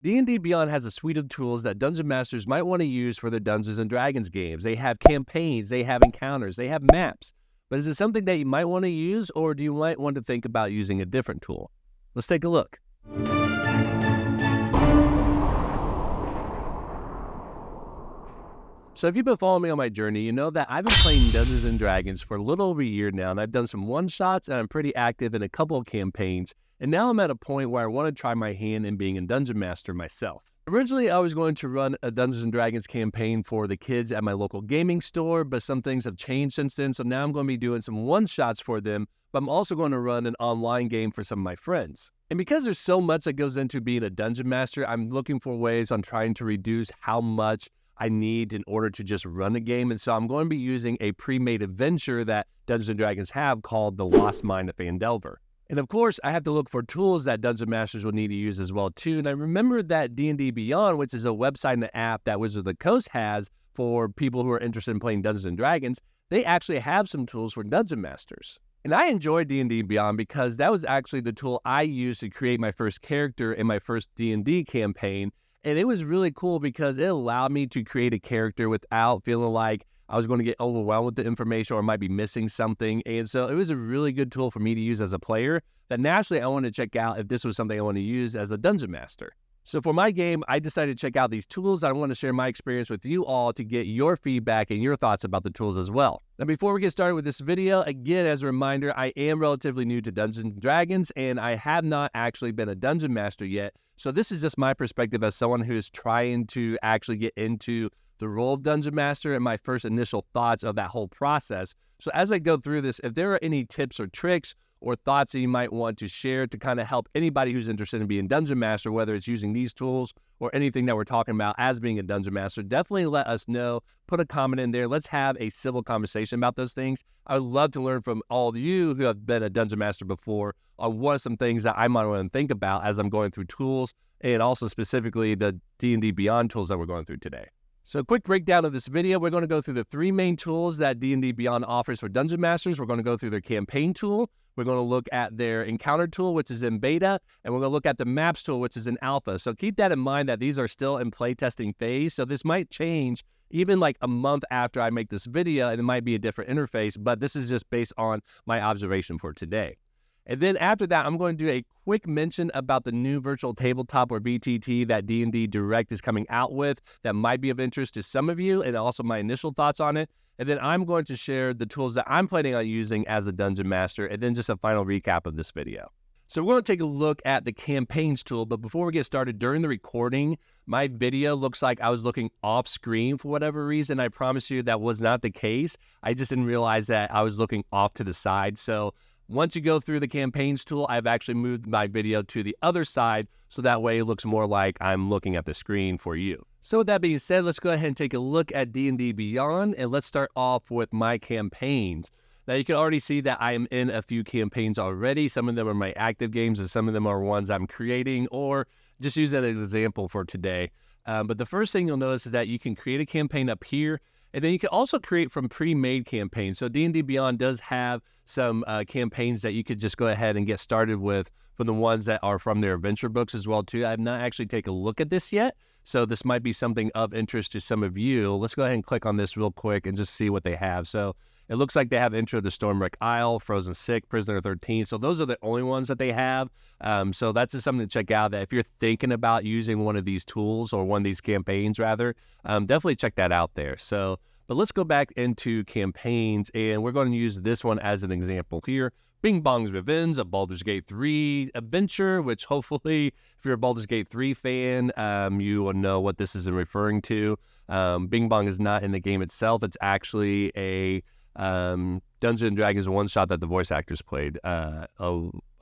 D&D Beyond has a suite of tools that Dungeon Masters might want to use for their Dungeons & Dragons games. They have campaigns, they have encounters, they have maps. But is it something that you might want to use, or do you might want to think about using a different tool? Let's take a look. So if you've been following me on my journey, you know that I've been playing Dungeons & Dragons for a little over a year now, and I've done some one-shots, and I'm pretty active in a couple of campaigns. And now I'm at a point where I want to try my hand in being a Dungeon Master myself. Originally, I was going to run a Dungeons & Dragons campaign for the kids at my local gaming store, but some things have changed since then, so now I'm going to be doing some one-shots for them, but I'm also going to run an online game for some of my friends. And because there's so much that goes into being a Dungeon Master, I'm looking for ways on trying to reduce how much I need in order to just run a game. And so I'm going to be using a pre-made adventure that Dungeons & Dragons have called The Lost Mine of Phandelver. And of course, I have to look for tools that Dungeon Masters will need to use as well too. And I remember that D&D Beyond, which is a website and an app that Wizards of the Coast has for people who are interested in playing Dungeons & Dragons, they actually have some tools for Dungeon Masters. And I enjoyed D&D Beyond because that was actually the tool I used to create my first character in my first D&D campaign. And it was really cool because it allowed me to create a character without feeling like I was going to get overwhelmed with the information or might be missing something. And so it was a really good tool for me to use as a player that naturally I wanted to check out if this was something I want to use as a Dungeon Master. So for my game, I decided to check out these tools. I want to share my experience with you all to get your feedback and your thoughts about the tools as well. Now, before we get started with this video, again, as a reminder, I am relatively new to Dungeons & Dragons, and I have not actually been a Dungeon Master yet. So this is just my perspective as someone who is trying to actually get into the role of Dungeon Master and my first initial thoughts of that whole process. So as I go through this, if there are any tips or tricks or thoughts that you might want to share to kind of help anybody who's interested in being Dungeon Master, whether it's using these tools or anything that we're talking about as being a Dungeon Master, definitely let us know. Put a comment in there. Let's have a civil conversation about those things. I would love to learn from all of you who have been a Dungeon Master before on what are some things that I might want to think about as I'm going through tools, and also specifically the D&D Beyond tools that we're going through today. So quick breakdown of this video, we're going to go through the three main tools that D&D Beyond offers for Dungeon Masters. We're going to go through their campaign tool. We're going to look at their encounter tool, which is in beta, and we're going to look at the maps tool, which is in alpha. So keep that in mind that these are still in playtesting phase. So this might change even like a month after I make this video, and it might be a different interface, but this is just based on my observation for today. And then after that, I'm going to do a quick mention about the new virtual tabletop or VTT that D&D Direct is coming out with that might be of interest to some of you, and also my initial thoughts on it. And then I'm going to share the tools that I'm planning on using as a Dungeon Master, and then just a final recap of this video. So we're going to take a look at the campaigns tool, but before we get started, during the recording, my video looks like I was looking off screen for whatever reason. I promise you that was not the case. I just didn't realize that I was looking off to the side. So once you go through the campaigns tool, I've actually moved my video to the other side, so that way it looks more like I'm looking at the screen for you. So with that being said, let's go ahead and take a look at D&D Beyond, and let's start off with my campaigns. Now you can already see that I am in a few campaigns already. Some of them are my active games, and some of them are ones I'm creating, or just use that as an example for today. But the first thing you'll notice is that you can create a campaign up here, and then you can also create from pre-made campaigns. So D&D Beyond does have some campaigns that you could just go ahead and get started with from the ones that are from their adventure books as well too. I have not actually taken a look at this yet, so this might be something of interest to some of you. Let's go ahead and click on this real quick and just see what they have. So it looks like they have Intro to Stormwreck Isle, Frozen Sick, Prisoner 13. So those are the only ones that they have. So that's just something to check out, that if you're thinking about using one of these tools or one of these campaigns rather, definitely check that out there. But let's go back into campaigns, and we're going to use this one as an example here. Bing Bong's Revenge, a Baldur's Gate 3 adventure, which hopefully, if you're a Baldur's Gate 3 fan, you will know what this is referring to. Bing Bong is not in the game itself. It's actually a Dungeons & Dragons one-shot that the voice actors played. I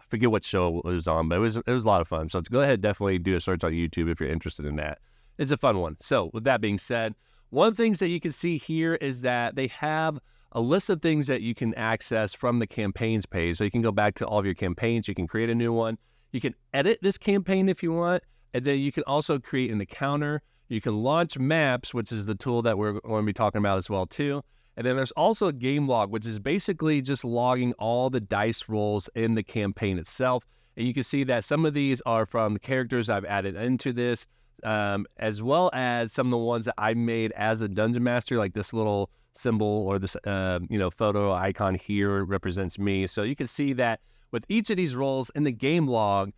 forget what show it was on, but it was a lot of fun. So go ahead, definitely do a search on YouTube if you're interested in that. It's a fun one. So with that being said, one of the things that you can see here is that they have a list of things that you can access from the campaigns page. So you can go back to all of your campaigns. You can create a new one. You can edit this campaign if you want. And then you can also create an encounter. You can launch maps, which is the tool that we're going to be talking about as well too. And then there's also a game log, which is basically just logging all the dice rolls in the campaign itself. And you can see that some of these are from the characters I've added into this, as well as some of the ones that I made as a dungeon master, like this little symbol or this photo icon here represents me. So you can see that with each of these roles in the game log,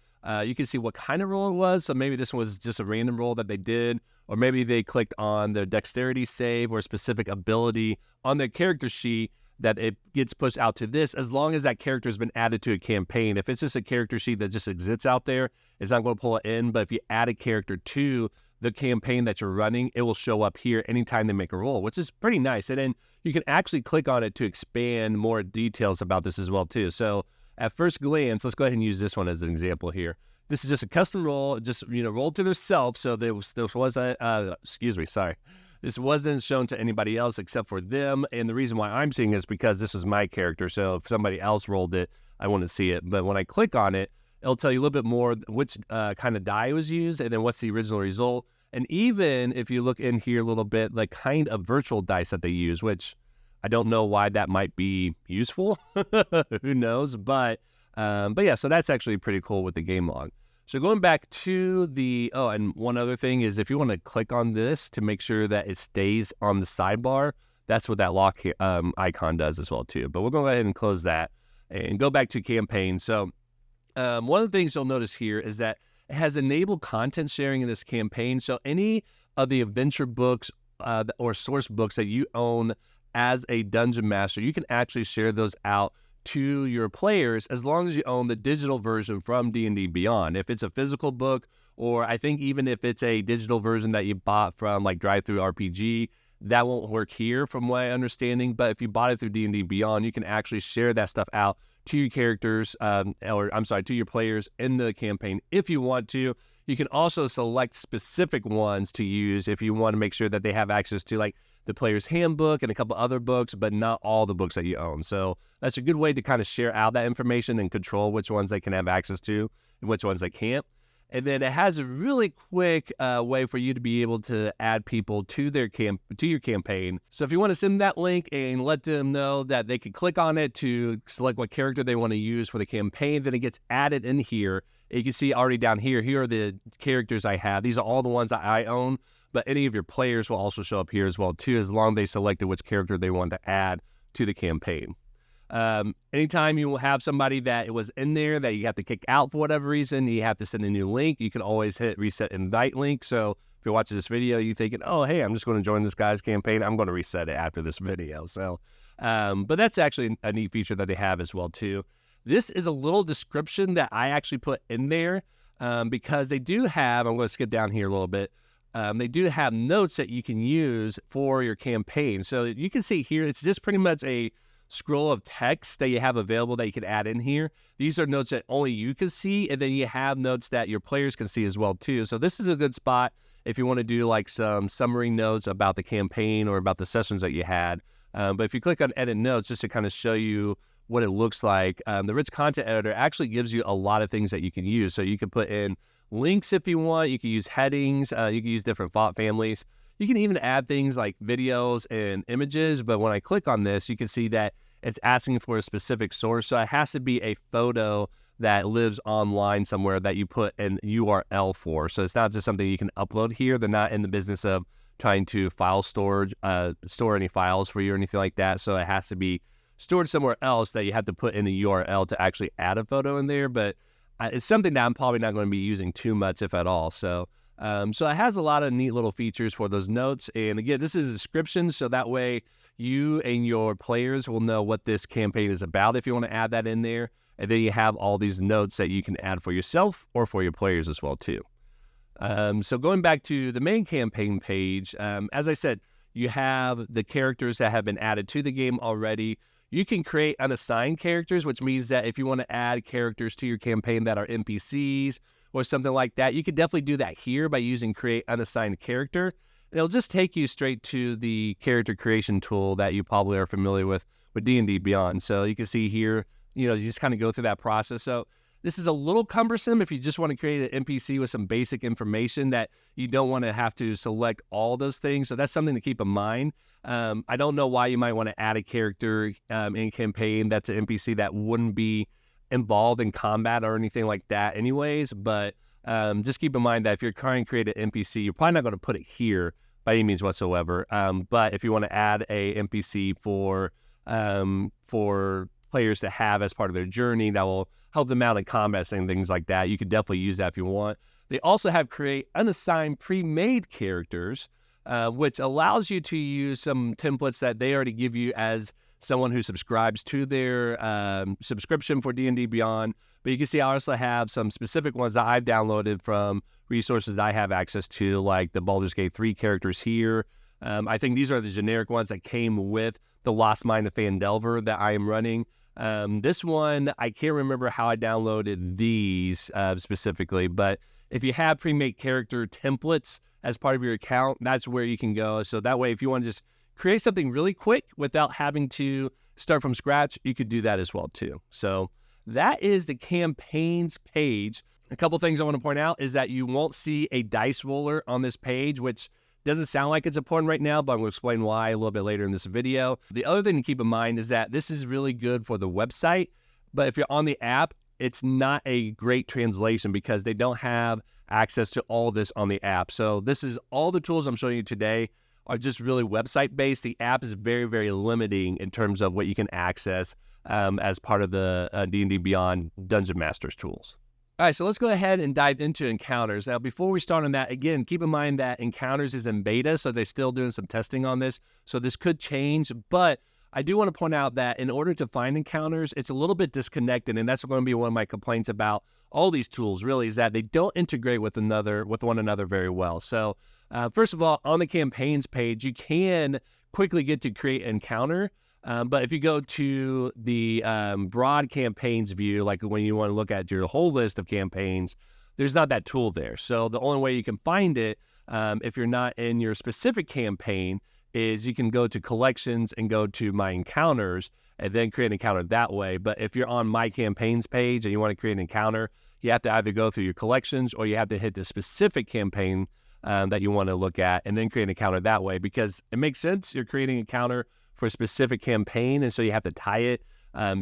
you can see what kind of roll it was. So maybe this was just a random roll that they did, or maybe they clicked on their dexterity save or a specific ability on their character sheet that it gets pushed out to this, as long as that character has been added to a campaign. If it's just a character sheet that just exists out there, it's not going to pull it in. But if you add a character to the campaign that you're running, it will show up here anytime they make a roll, which is pretty nice. And then you can actually click on it to expand more details about this as well too. So at first glance, let's go ahead and use this one as an example here. This is just a custom roll, just rolled to themselves. So this wasn't shown to anybody else except for them. And the reason why I'm seeing it is because this is my character. So if somebody else rolled it, I want to see it. But when I click on it, it'll tell you a little bit more which kind of die was used and then what's the original result. And even if you look in here a little bit, like kind of virtual dice that they use, which I don't know why that might be useful. Who knows? But yeah, so that's actually pretty cool with the game log. So going back to and one other thing is if you want to click on this to make sure that it stays on the sidebar, that's what that lock icon does as well too. But we'll go ahead and close that and go back to campaign. So one of the things you'll notice here is that it has enabled content sharing in this campaign. So any of the adventure books or source books that you own as a dungeon master, you can actually share those out to your players as long as you own the digital version from D&D Beyond. If it's a physical book, or I think even if it's a digital version that you bought from like Drive-Thru RPG, that won't work here from my understanding. But if you bought it through D&D Beyond, you can actually share that stuff out to your characters, to your players in the campaign if you want to. You can also select specific ones to use if you want to make sure that they have access to like the player's handbook and a couple other books, but not all the books that you own. So that's a good way to kind of share out that information and control which ones they can have access to and which ones they can't. And then it has a really quick way for you to be able to add people to your campaign. So if you want to send them that link and let them know that they can click on it to select what character they want to use for the campaign, then it gets added in here. You can see already down here, here are the characters I have. These are all the ones that I own, but any of your players will also show up here as well too, as long as they selected which character they want to add to the campaign. Anytime you will have somebody that it was in there that you have to kick out for whatever reason, you have to send a new link. You can always hit reset invite link. So if you're watching this video, you're thinking, oh, hey, I'm just going to join this guy's campaign. I'm going to reset it after this video. So, but that's actually a neat feature that they have as well too. This is a little description that I actually put in there because they do have, I'm going to skip down here a little bit. They do have notes that you can use for your campaign. So you can see here, it's just pretty much a scroll of text that you have available that you can add in here. These are notes that only you can see, and then you have notes that your players can see as well too. So this is a good spot if you want to do like some summary notes about the campaign or about the sessions that you had. But if you click on edit notes, just to kind of show you what it looks like, the rich content editor actually gives you a lot of things that you can use. So you can put in links if you want, you can use headings, you can use different font families. You can even add things like videos and images, but when I click on this, you can see that it's asking for a specific source. So it has to be a photo that lives online somewhere that you put an URL for. So it's not just something you can upload here. They're not in the business of trying to store any files for you or anything like that. So it has to be stored somewhere else that you have to put in a URL to actually add a photo in there. But it's something that I'm probably not going to be using too much, if at all. So it has a lot of neat little features for those notes. And again, this is a description, so that way you and your players will know what this campaign is about if you want to add that in there. And then you have all these notes that you can add for yourself or for your players as well too. So going back to the main campaign page, as I said, you have the characters that have been added to the game already. You can create unassigned characters, which means that if you want to add characters to your campaign that are NPCs or something like that, you could definitely do that here by using create unassigned character. It'll just take you straight to the character creation tool that you probably are familiar with D&D Beyond. So you can see here, you just kind of go through that process. So this is a little cumbersome if you just want to create an NPC with some basic information that you don't want to have to select all those things. So that's something to keep in mind. I don't know why you might want to add a character in campaign that's an NPC that wouldn't be involved in combat or anything like that anyways, but just keep in mind that if you're trying to create an NPC, you're probably not going to put it here by any means whatsoever. But if you want to add a NPC for players to have as part of their journey that will help them out in combat and things like that, you could definitely use that if you want. They also have create unassigned pre-made characters, which allows you to use some templates that they already give you as someone who subscribes to their subscription for D&D Beyond. But you can see I also have some specific ones that I've downloaded from resources that I have access to, like the Baldur's Gate 3 characters here. I think these are the generic ones that came with the Lost Mine of Phandelver that I am running. This one, I can't remember how I downloaded these specifically, but if you have pre-made character templates as part of your account, that's where you can go. So that way, if you want to just create something really quick without having to start from scratch, you could do that as well too. So that is the campaigns page. A couple things I want to point out is that you won't see a dice roller on this page, which doesn't sound like it's important right now, but I'm going to explain why a little bit later in this video. The other thing to keep in mind is that this is really good for the website, but if you're on the app, it's not a great translation because they don't have access to all this on the app. So this is all the tools I'm showing you today are just really website based. The app is very, very limiting in terms of what you can access as part of the D&D Beyond Dungeon Masters tools. All right, so let's go ahead and dive into encounters. Now, before we start on that, again, keep in mind that encounters is in beta, so they're still doing some testing on this. So this could change, but I do want to point out that in order to find encounters, it's a little bit disconnected, and that's going to be one of my complaints about all these tools, really, is that they don't integrate with one another very well. So first of all, on the campaigns page, you can quickly get to create an encounter, but if you go to the broad campaigns view, like when you want to look at your whole list of campaigns, there's not that tool there. So the only way you can find it, if you're not in your specific campaign, is you can go to collections and go to my encounters and then create an encounter that way. But if you're on my campaigns page and you want to create an encounter, you have to either go through your collections or you have to hit the specific campaign that you want to look at and then create an encounter that way, because it makes sense. You're creating an encounter for a specific campaign, and so you have to tie it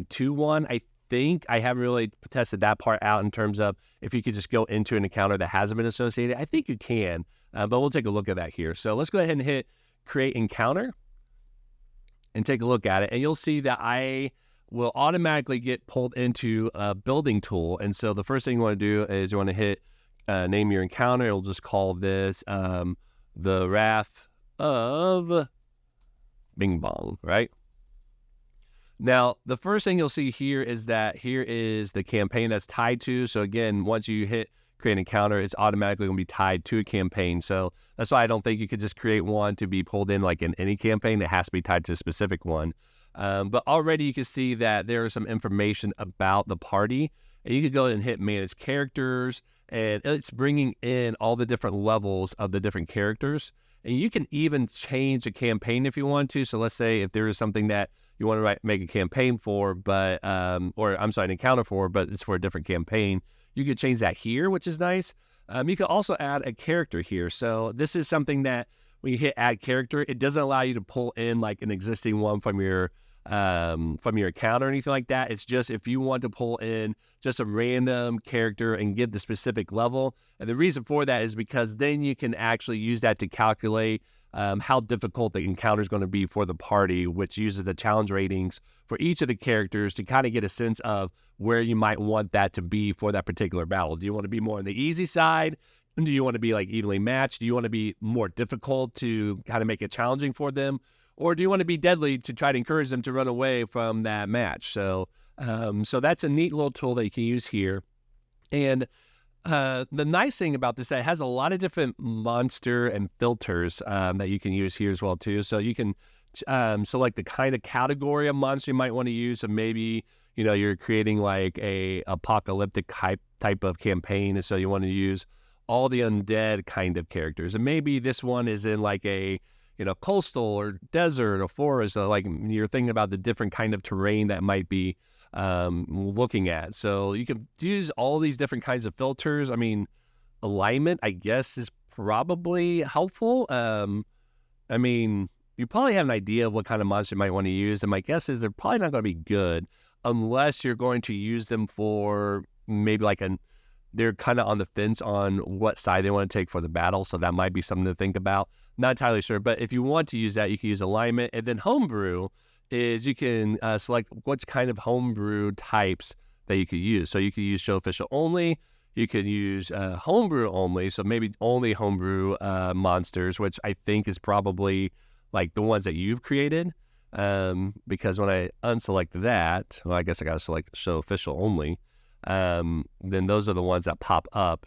to one. I think I haven't really tested that part out in terms of if you could just go into an encounter that hasn't been associated. I think you can, but we'll take a look at that here. So let's go ahead and hit create encounter and take a look at it, and you'll see that I will automatically get pulled into a building tool. And so the first thing you want to do is you want to hit name your encounter. It'll just call this the Wrath of Bing Bong, right? Now, the first thing you'll see here is that here is the campaign that's tied to. So again, once you hit create an encounter, it's automatically going to be tied to a campaign. So that's why I don't think you could just create one to be pulled in like in any campaign. It has to be tied to a specific one. But already you can see that there is some information about the party. And you could go and hit manage characters, and it's bringing in all the different levels of the different characters. And you can even change a campaign if you want to. So let's say if there is something that you want to make a campaign for, but an encounter for, but it's for a different campaign, you could change that here, which is nice. You can also add a character here. So this is something that when you hit add character, it doesn't allow you to pull in like an existing one from your account or anything like that. It's just if you want to pull in just a random character and give the specific level. And the reason for that is because then you can actually use that to calculate how difficult the encounter is going to be for the party, which uses the challenge ratings for each of the characters to kind of get a sense of where you might want that to be for that particular battle. Do you want to be more on the easy side? Do you want to be like evenly matched? Do you want to be more difficult to kind of make it challenging for them? Or do you want to be deadly to try to encourage them to run away from that match? So that's a neat little tool that you can use here. And the nice thing about this, it has a lot of different monster and filters that you can use here as well too. So you can select the kind of category of monster you might want to use. So maybe, you're creating like a apocalyptic type of campaign. And so you want to use all the undead kind of characters. And maybe this one is in like a, coastal or desert or forest. So like you're thinking about the different kind of terrain that might be looking at. So you can use all these different kinds of filters. I mean, alignment, I guess, is probably helpful. You probably have an idea of what kind of monster you might want to use. And my guess is they're probably not going to be good unless you're going to use them for maybe like they're kind of on the fence on what side they want to take for the battle. So that might be something to think about. Not entirely sure, but if you want to use that, you can use alignment. And then homebrew is you can select what's kind of homebrew types that you could use. So you could use show official only. You could use homebrew only. So maybe only homebrew monsters, which I think is probably like the ones that you've created. Because when I unselect that, well, I guess I got to select show official only. Then those are the ones that pop up.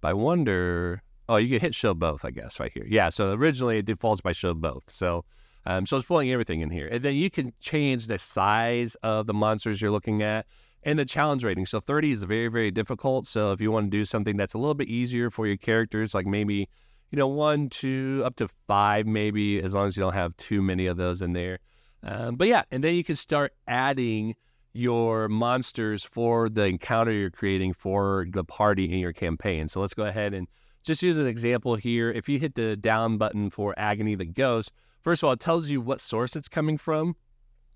But I wonder, oh, you can hit show both, I guess, right here. Yeah, so originally it defaults by show both. So it's pulling everything in here. And then you can change the size of the monsters you're looking at and the challenge rating. So 30 is very, very difficult. So if you want to do something that's a little bit easier for your characters, like maybe, 1, 2, up to 5 maybe, as long as you don't have too many of those in there. But yeah, and then you can start adding your monsters for the encounter you're creating for the party in your campaign. So let's go ahead and just use an example here. If you hit the down button for Agony the Ghost, first of all, it tells you what source it's coming from.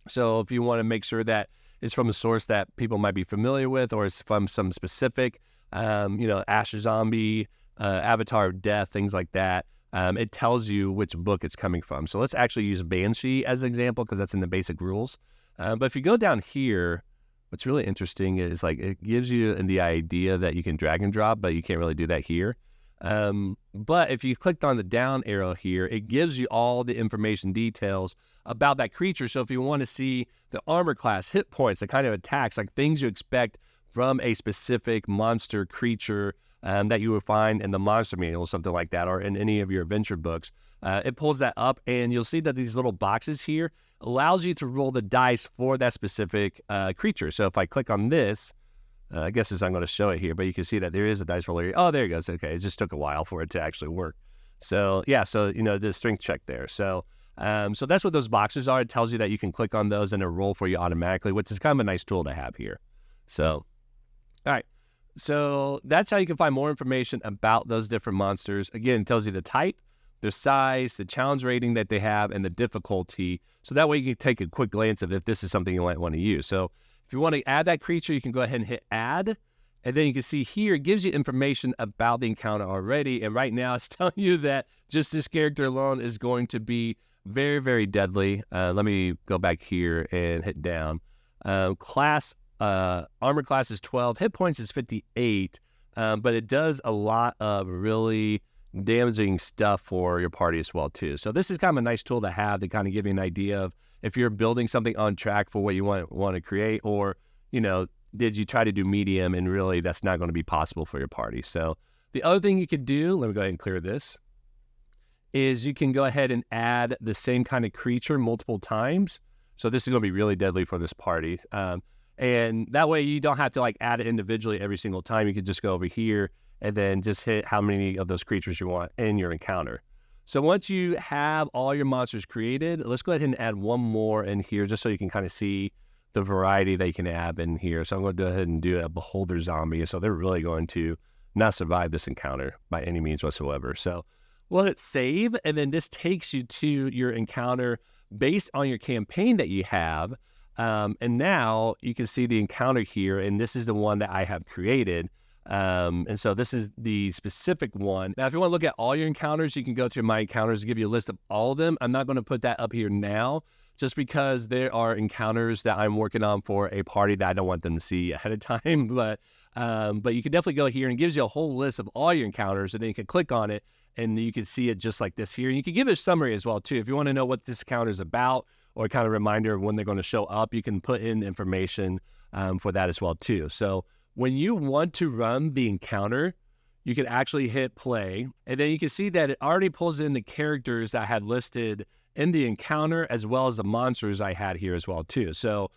So if you want to make sure that it's from a source that people might be familiar with, or it's from some specific, Ash Zombie, Avatar of Death, things like that, it tells you which book it's coming from. So let's actually use Banshee as an example because that's in the basic rules. But if you go down here, what's really interesting is like it gives you the idea that you can drag and drop, but you can't really do that here. But if you clicked on the down arrow here, it gives you all the information details about that creature. So if you want to see the armor class, hit points, the kind of attacks, like things you expect from a specific monster creature that you would find in the monster manual, something like that, or in any of your adventure books, it pulls that up, and you'll see that these little boxes here allows you to roll the dice for that specific creature. So if I click on this, I guess as I'm going to show it here, but you can see that there is a dice roller here. Oh, there it goes. Okay, it just took a while for it to actually work. So yeah, so the strength check there. So that's what those boxes are. It tells you that you can click on those and it'll roll for you automatically, which is kind of a nice tool to have here. So, all right. So that's how you can find more information about those different monsters. Again, it tells you the type, their size, the challenge rating that they have, and the difficulty. So that way you can take a quick glance of if this is something you might want to use. So if you want to add that creature, you can go ahead and hit add. And then you can see here, it gives you information about the encounter already. And right now it's telling you that just this character alone is going to be very, very deadly. Let me go back here and hit down. Armor class is 12, hit points is 58, but it does a lot of really damaging stuff for your party as well too. So this is kind of a nice tool to have to kind of give you an idea of if you're building something on track for what you want to create, or did you try to do medium and really that's not going to be possible for your party. So the other thing you could do, let me go ahead and clear this, is you can go ahead and add the same kind of creature multiple times. So this is going to be really deadly for this party. And that way you don't have to add it individually every single time. You could just go over here and then just hit how many of those creatures you want in your encounter. So once you have all your monsters created, let's go ahead and add one more in here just so you can kind of see the variety that you can add in here. So I'm going to go ahead and do a Beholder Zombie. So they're really going to not survive this encounter by any means whatsoever. So we'll hit save, and then this takes you to your encounter based on your campaign that you have. And now you can see the encounter here, and this is the one that I have created. And so this is the specific one. Now, if you want to look at all your encounters, you can go through My Encounters to give you a list of all of them. I'm not going to put that up here now, just because there are encounters that I'm working on for a party that I don't want them to see ahead of time. But you can definitely go here, and it gives you a whole list of all your encounters, and then you can click on it, and you can see it just like this here. And you can give it a summary as well, too. If you want to know what this encounter is about, or kind of reminder of when they're going to show up, you can put in information for that as well, too. So when you want to run the encounter, you can actually hit play, and then you can see that it already pulls in the characters that I had listed in the encounter, as well as the monsters I had here as well, too. So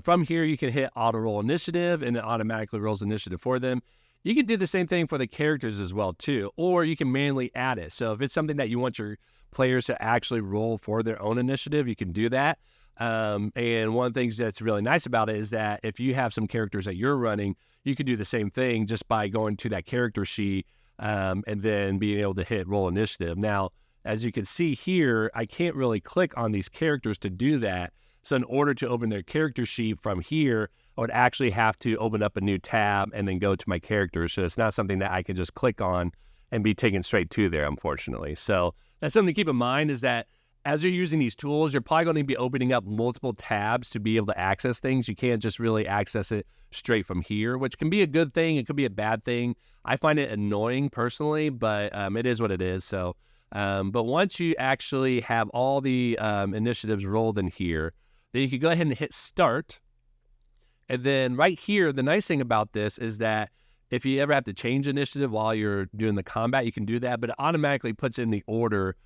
from here, you can hit auto roll initiative, and it automatically rolls initiative for them. You can do the same thing for the characters as well, too, or you can manually add it. So if it's something that you want your players to actually roll for their own initiative, you can do that. And one of the things that's really nice about it is that if you have some characters that you're running, you can do the same thing just by going to that character sheet and then being able to hit roll initiative. Now, as you can see here, I can't really click on these characters to do that. So in order to open their character sheet from here, I would actually have to open up a new tab and then go to my character. So it's not something that I can just click on and be taken straight to there, unfortunately. So that's something to keep in mind, is that as you're using these tools, you're probably going to be opening up multiple tabs to be able to access things. You can't just really access it straight from here, which can be a good thing. It could be a bad thing. I find it annoying personally, but it is what it is. So, but once you actually have all the initiatives rolled in here, then you can go ahead and hit start. And then right here, the nice thing about this is that if you ever have to change initiative while you're doing the combat, you can do that, but it automatically puts in the order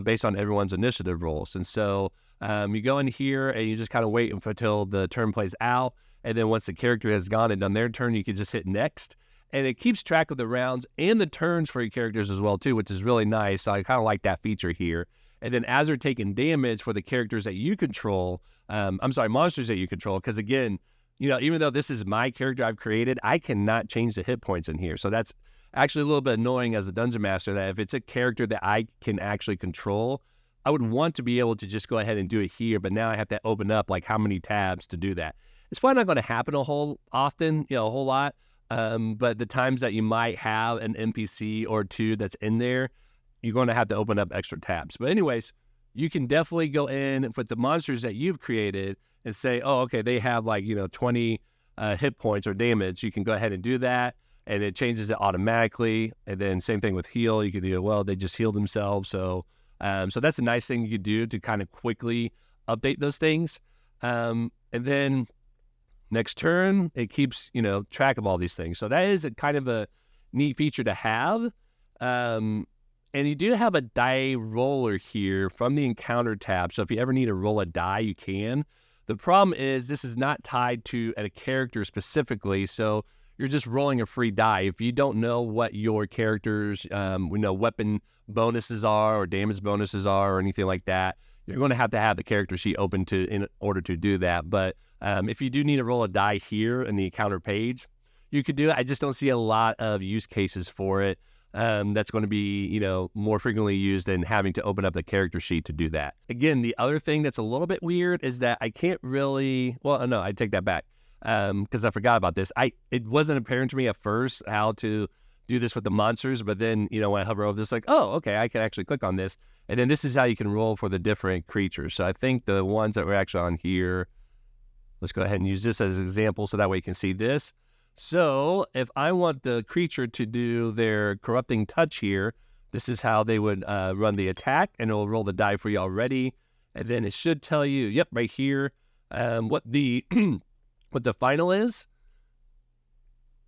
based on everyone's initiative rolls. And so you go in here and you just kind of wait until the turn plays out. And then once the character has gone and done their turn, you can just hit next. And it keeps track of the rounds and the turns for your characters as well, too, which is really nice. So I kind of like that feature here. And then as they're taking damage for the characters that you control, monsters that you control, because again, even though this is my character I've created, I cannot change the hit points in here. So that's actually a little bit annoying as a dungeon master, that if it's a character that I can actually control, I would want to be able to just go ahead and do it here, but now I have to open up like how many tabs to do that. It's probably not going to happen a whole lot, but the times that you might have an NPC or two that's in there, you're going to have to open up extra tabs. But anyways, you can definitely go in with the monsters that you've created and say, oh, okay, they have 20 hit points or damage. You can go ahead and do that, and it changes it automatically. And then same thing with heal. You can do, well, they just healed themselves. So that's a nice thing you could do to kind of quickly update those things. And then next turn, it keeps, track of all these things. So that is a kind of a neat feature to have. And you do have a die roller here from the encounter tab. So if you ever need to roll a die, you can. The problem is this is not tied to a character specifically. So you're just rolling a free die. If you don't know what your character's weapon bonuses are or damage bonuses are or anything like that, you're going to have the character sheet open in order to do that. But if you do need to roll a die here in the encounter page, you could do it. I just don't see a lot of use cases for it. That's going to be, more frequently used than having to open up the character sheet to do that. Again, the other thing that's a little bit weird is that I can't really, I take that back. Because I forgot about this. It wasn't apparent to me at first how to do this with the monsters, but then, when I hover over this, oh, okay, I can actually click on this. And then this is how you can roll for the different creatures. So I think the ones that were actually on here, let's go ahead and use this as an example so that way you can see this. So if I want the creature to do their corrupting touch here, this is how they would run the attack, and it'll roll the die for you already. And then it should tell you, yep, right here, what the what the final is.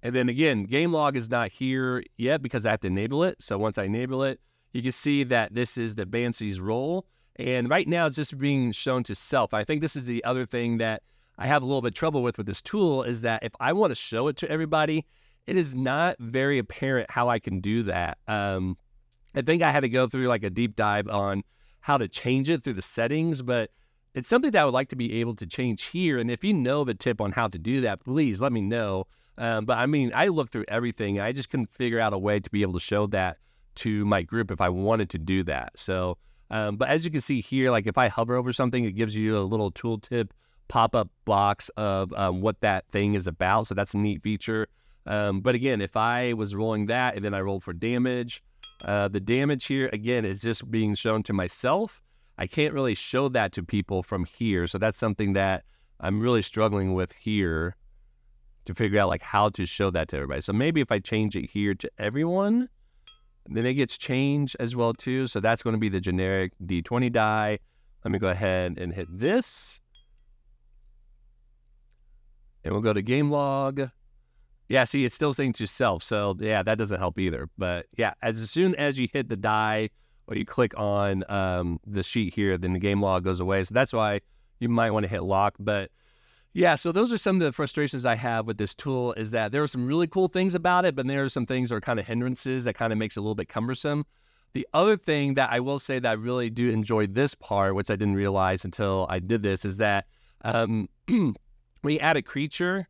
And then again, game log is not here yet because I have to enable it. So once I enable it, you can see that this is the Banshee's roll. And right now it's just being shown to self. I think this is the other thing that I have a little bit of trouble with this tool, is that if I want to show it to everybody, it is not very apparent how I can do that. I think I had to go through a deep dive on how to change it through the settings, but it's something that I would like to be able to change here. And if you know the tip on how to do that, please let me know. But I looked through everything. I just couldn't figure out a way to be able to show that to my group if I wanted to do that. So, but as you can see here, if I hover over something, it gives you a little tooltip pop-up box of what that thing is about. So that's a neat feature. But again, if I was rolling that and then I rolled for damage, the damage here, again, is just being shown to myself. I can't really show that to people from here. So that's something that I'm really struggling with here to figure out how to show that to everybody. So maybe if I change it here to everyone, then it gets changed as well too. So that's going to be the generic D20 die. Let me go ahead and hit this. And we'll go to game log. Yeah, see, it's still saying to self. So yeah, that doesn't help either. But yeah, as soon as you hit the die, or you click on the sheet here, then the game log goes away. So that's why you might want to hit lock. But yeah, so those are some of the frustrations I have with this tool, is that there are some really cool things about it, but there are some things that are kind of hindrances that kind of makes it a little bit cumbersome. The other thing that I will say that I really do enjoy this part, which I didn't realize until I did this, is that when you add a creature,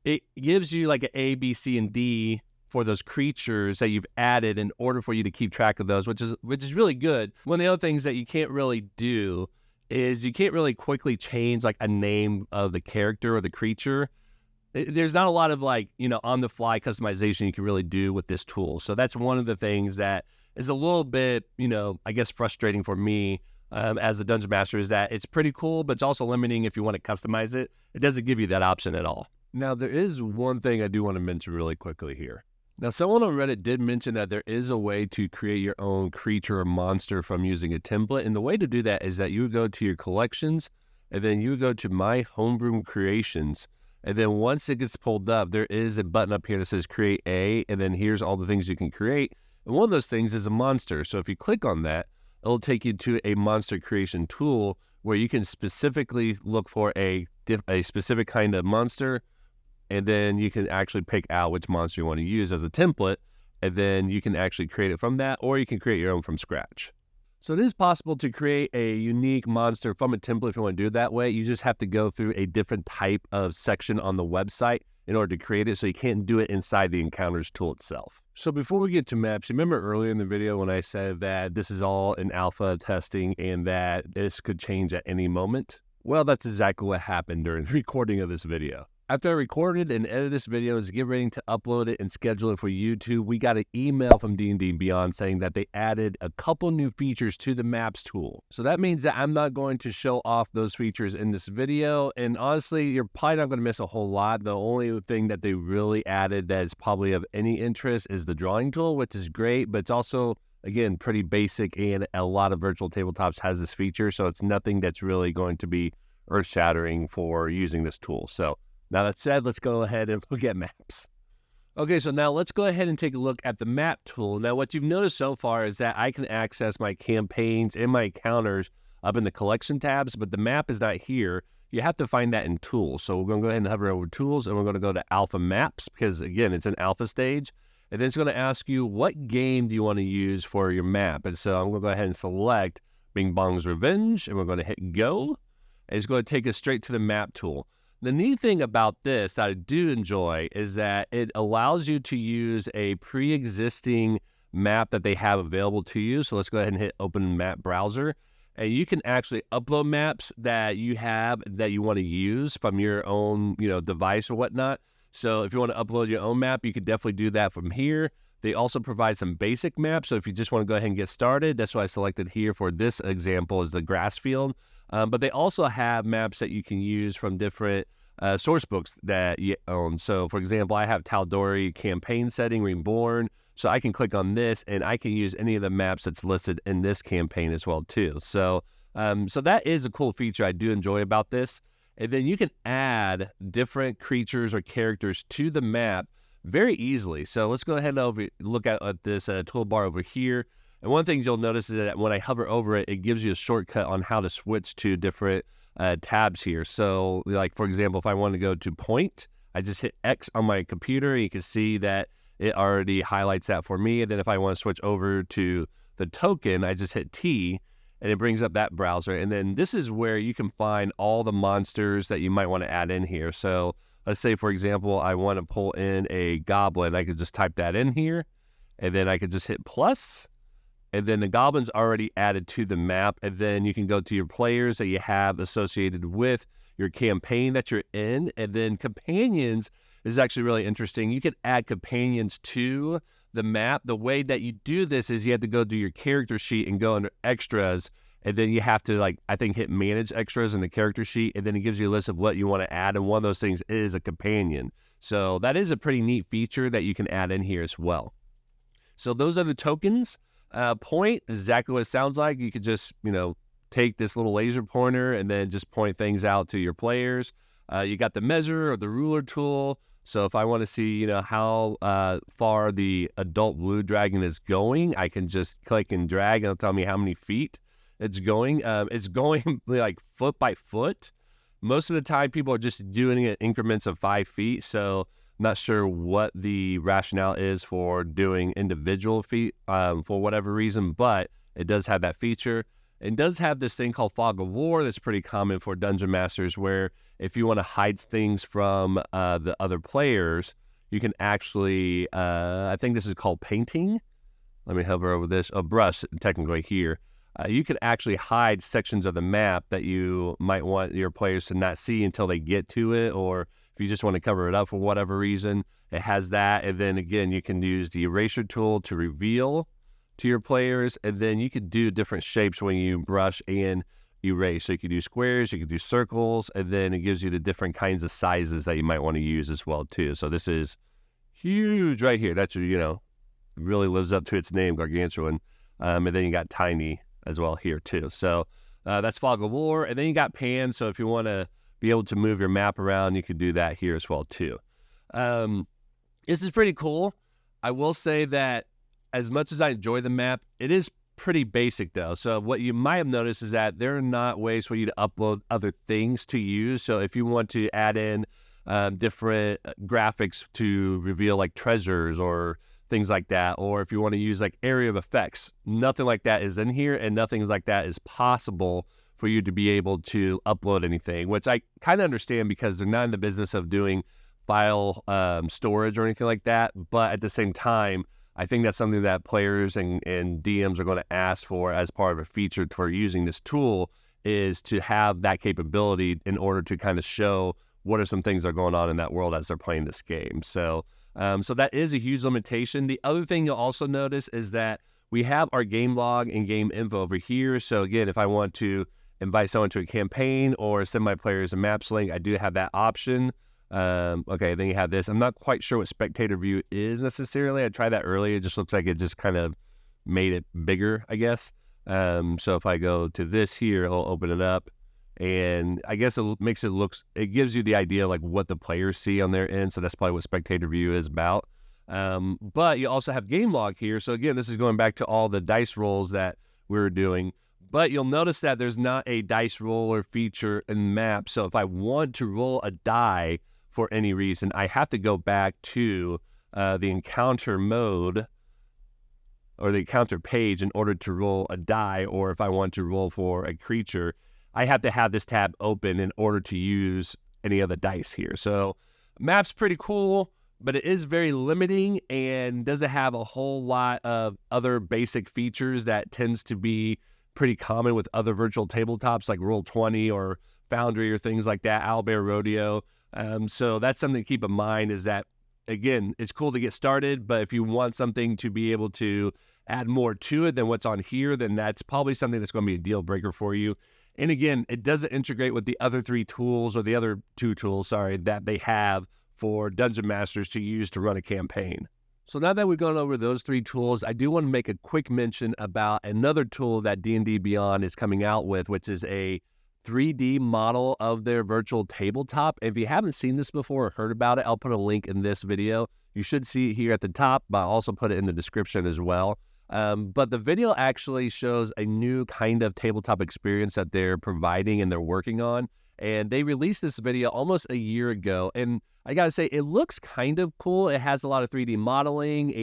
it gives you an A, B, C, and D for those creatures that you've added in order for you to keep track of those, which is really good. One of the other things that you can't really do is you can't really quickly change like a name of the character or the creature. There's not a lot of like, on the fly customization you can really do with this tool. So that's one of the things that is a little bit, I guess frustrating for me as a dungeon master, is that it's pretty cool, but it's also limiting if you want to customize it. It doesn't give you that option at all. Now, there is one thing I do want to mention really quickly here. Now, someone on Reddit did mention that there is a way to create your own creature or monster from using a template. And the way to do that is that you would go to your collections, and then you would go to My Homebrew Creations. And then once it gets pulled up, there is a button up here that says Create A, and then here's all the things you can create. And one of those things is a monster. So if you click on that, it'll take you to a monster creation tool where you can specifically look for a specific kind of monster, and then you can actually pick out which monster you want to use as a template, and then you can actually create it from that, or you can create your own from scratch. So it is possible to create a unique monster from a template if you want to do it that way. You just have to go through a different type of section on the website in order to create it, so you can't do it inside the Encounters tool itself. So before we get to maps, remember earlier in the video when I said that this is all in alpha testing and that this could change at any moment? Well, that's exactly what happened during the recording of this video. After I recorded and edited this video and was getting ready to upload it and schedule it for YouTube, we got an email from D&D Beyond saying that they added a couple new features to the Maps tool. So that means that I'm not going to show off those features in this video. And honestly, you're probably not going to miss a whole lot. The only thing that they really added that is probably of any interest is the drawing tool, which is great, but it's also, again, pretty basic, and a lot of virtual tabletops has this feature. So it's nothing that's really going to be earth-shattering for using this tool. So now that said, let's go ahead and look at maps. Okay, so now let's go ahead and take a look at the map tool. Now, what you've noticed so far is that I can access my campaigns and my encounters up in the collection tabs, but the map is not here. You have to find that in tools. So we're going to go ahead and hover over tools, and we're going to go to alpha maps because, again, it's an alpha stage. And then it's going to ask you, what game do you want to use for your map? And so I'm going to go ahead and select Bing Bong's Revenge, and we're going to hit go. And it's going to take us straight to the map tool. The neat thing about this that I do enjoy is that it allows you to use a pre-existing map that they have available to you. So let's go ahead and hit open map browser. And you can actually upload maps that you have that you want to use from your own, device or whatnot. So if you want to upload your own map, you could definitely do that from here. They also provide some basic maps. So if you just want to go ahead and get started, that's what I selected here for this example is the grass field. But they also have maps that you can use from different source books that you own. So for example, I have Tal'Dorei campaign setting reborn. So I can click on this and I can use any of the maps that's listed in this campaign as well too. So that is a cool feature I do enjoy about this. And then you can add different creatures or characters to the map very easily. So let's go ahead and look at this toolbar over here. And one thing you'll notice is that when I hover over it, it gives you a shortcut on how to switch to different tabs here. So like, for example, if I want to go to point, I just hit X on my computer. You can see that it already highlights that for me. And then if I want to switch over to the token, I just hit T and it brings up that browser. And then this is where you can find all the monsters that you might want to add in here. So let's say, for example, I want to pull in a goblin. I could just type that in here, and then I could just hit plus, and then the goblin's already added to the map. And then you can go to your players that you have associated with your campaign that you're in. And then companions is actually really interesting. You can add companions to the map. The way that you do this is you have to go to your character sheet and go under extras. And then you have to, I think hit manage extras in the character sheet. And then it gives you a list of what you want to add. And one of those things is a companion. So that is a pretty neat feature that you can add in here as well. So those are the tokens. Point is exactly what it sounds like. You could just, take this little laser pointer and then just point things out to your players. You got the measure or the ruler tool. So if I want to see, how far the adult blue dragon is going, I can just click and drag and it'll tell me how many feet it's going. It's going like foot by foot. Most of the time people are just doing it in increments of 5 feet. So I'm not sure what the rationale is for doing individual feet for whatever reason, but it does have that feature. It does have this thing called Fog of War that's pretty common for Dungeon Masters, where if you want to hide things from the other players, you can actually, I think this is called painting. Let me hover over this, a brush technically here. you can actually hide sections of the map that you might want your players to not see until they get to it, or if you just want to cover it up for whatever reason, it has that. And then again, you can use the eraser tool to reveal to your players, and then you could do different shapes when you brush and erase. So you could do squares, you could do circles, and then it gives you the different kinds of sizes that you might want to use as well too. So this is huge right here. That's, really lives up to its name, gargantuan. And then you got tiny as well here too. So that's Fog of War. And then you got pan. So if you want to be able to move your map around, you could do that here as well too. This is pretty cool. I will say that as much as I enjoy the map, it is pretty basic though. So what you might have noticed is that there are not ways for you to upload other things to use. So if you want to add in different graphics to reveal like treasures or things like that, or if you want to use like area of effects, nothing like that is in here, and nothing like that is possible for you to be able to upload anything, which I kind of understand because they're not in the business of doing file storage or anything like that. But at the same time, I think that's something that players and DMs are going to ask for as part of a feature for using this tool, is to have that capability in order to kind of show what are some things that are going on in that world as they're playing this game. So that is a huge limitation. The other thing you'll also notice is that we have our game log and game info over here. So again, if I want to invite someone to a campaign or send my players a maps link, I do have that option. Okay, then you have this. I'm not quite sure what spectator view is necessarily. I tried that earlier. It just looks like it just kind of made it bigger, I guess. So if I go to this here, it'll open it up. And I guess it gives you the idea like what the players see on their end. So that's probably what spectator view is about. But you also have game log here. So again, this is going back to all the dice rolls that we were doing. But you'll notice that there's not a dice roller feature in map. So if I want to roll a die for any reason, I have to go back to the encounter mode or the encounter page in order to roll a die. Or if I want to roll for a creature, I have to have this tab open in order to use any of the dice here. So map's pretty cool, but it is very limiting and doesn't have a whole lot of other basic features that tends to be pretty common with other virtual tabletops like Roll20 or Foundry or things like that, Owlbear Rodeo. So that's something to keep in mind, is that, again, it's cool to get started, but if you want something to be able to add more to it than what's on here, then that's probably something that's going to be a deal breaker for you. And again, it doesn't integrate with the other three tools, or the other two tools, that they have for Dungeon Masters to use to run a campaign. So now that we've gone over those three tools, I do want to make a quick mention about another tool that D&D Beyond is coming out with, which is a 3D model of their virtual tabletop. If you haven't seen this before or heard about it, I'll put a link in this video. You should see it here at the top, but I'll also put it in the description as well. But the video actually shows a new kind of tabletop experience that they're providing and they're working on. And they released this video almost a year ago. And I got to say, it looks kind of cool. It has a lot of 3D modeling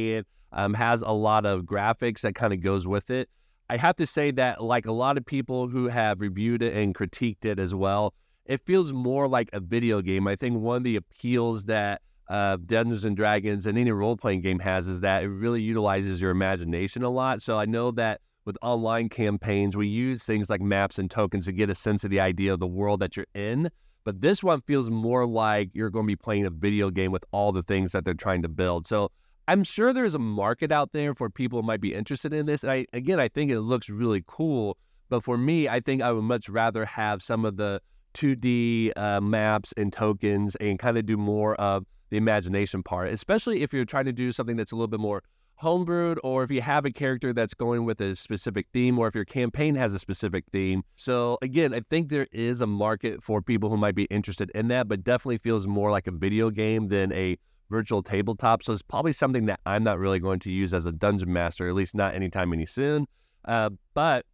and has a lot of graphics that kind of goes with it. I have to say that, like a lot of people who have reviewed it and critiqued it as well, it feels more like a video game. I think one of the appeals that Dungeons & Dragons and any role-playing game has is that it really utilizes your imagination a lot. So I know that with online campaigns, we use things like maps and tokens to get a sense of the idea of the world that you're in. But this one feels more like you're going to be playing a video game with all the things that they're trying to build. So I'm sure there's a market out there for people who might be interested in this. And I think it looks really cool. But for me, I think I would much rather have some of the 2D maps and tokens and kind of do more of the imagination part, especially if you're trying to do something that's a little bit more homebrewed, or if you have a character that's going with a specific theme, or if your campaign has a specific theme. So again, I think there is a market for people who might be interested in that, but definitely feels more like a video game than a virtual tabletop. So it's probably something that I'm not really going to use as a dungeon master, at least not anytime any soon. But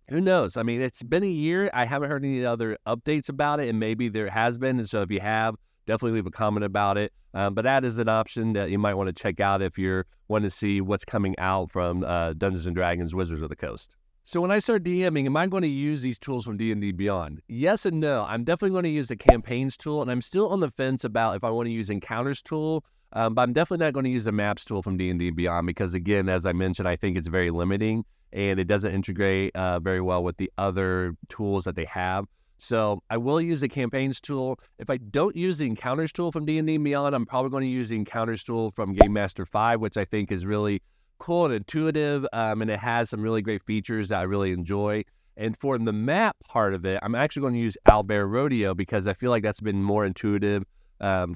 who knows? I mean, it's been a year. I haven't heard any other updates about it, and maybe there has been. And so if you have, definitely leave a comment about it. But that is an option that you might want to check out if you're wanting to see what's coming out from Dungeons & Dragons Wizards of the Coast. So when I start DMing, am I going to use these tools from D&D Beyond? Yes and no. I'm definitely going to use the campaigns tool, and I'm still on the fence about if I want to use encounters tool But I'm definitely not going to use the maps tool from D&D Beyond because, again, as I mentioned, I think it's very limiting and it doesn't integrate very well with the other tools that they have. So I will use the campaigns tool. If I don't use the encounters tool from D&D Beyond, I'm probably going to use the encounters tool from Game Master 5, which I think is really cool and intuitive, and it has some really great features that I really enjoy. And for the map part of it, I'm actually going to use Owlbear Rodeo because I feel like that's been more intuitive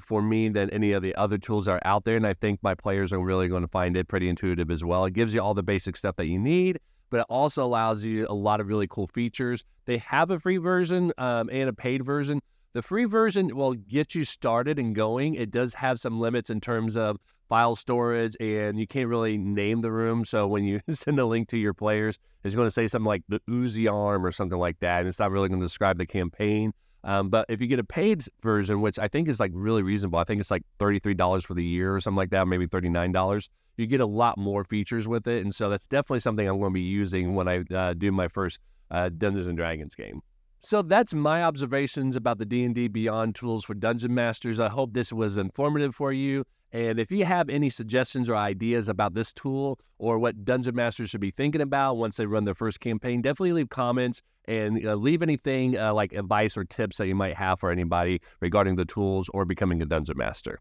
for me than any of the other tools that are out there. And I think my players are really going to find it pretty intuitive as well. It gives you all the basic stuff that you need, but it also allows you a lot of really cool features. They have a free version and a paid version. The free version will get you started and going. It does have some limits in terms of file storage, and you can't really name the room. So when you send a link to your players, it's going to say something like the Uzi Arm or something like that, and it's not really going to describe the campaign. But if you get a paid version, which I think is like really reasonable, I think it's like $33 for the year or something like that, maybe $39, you get a lot more features with it. And so that's definitely something I'm going to be using when I do my first Dungeons & Dragons game. So that's my observations about the D&D Beyond tools for Dungeon Masters. I hope this was informative for you. And if you have any suggestions or ideas about this tool or what Dungeon Masters should be thinking about once they run their first campaign, definitely leave comments and leave anything like advice or tips that you might have for anybody regarding the tools or becoming a Dungeon Master.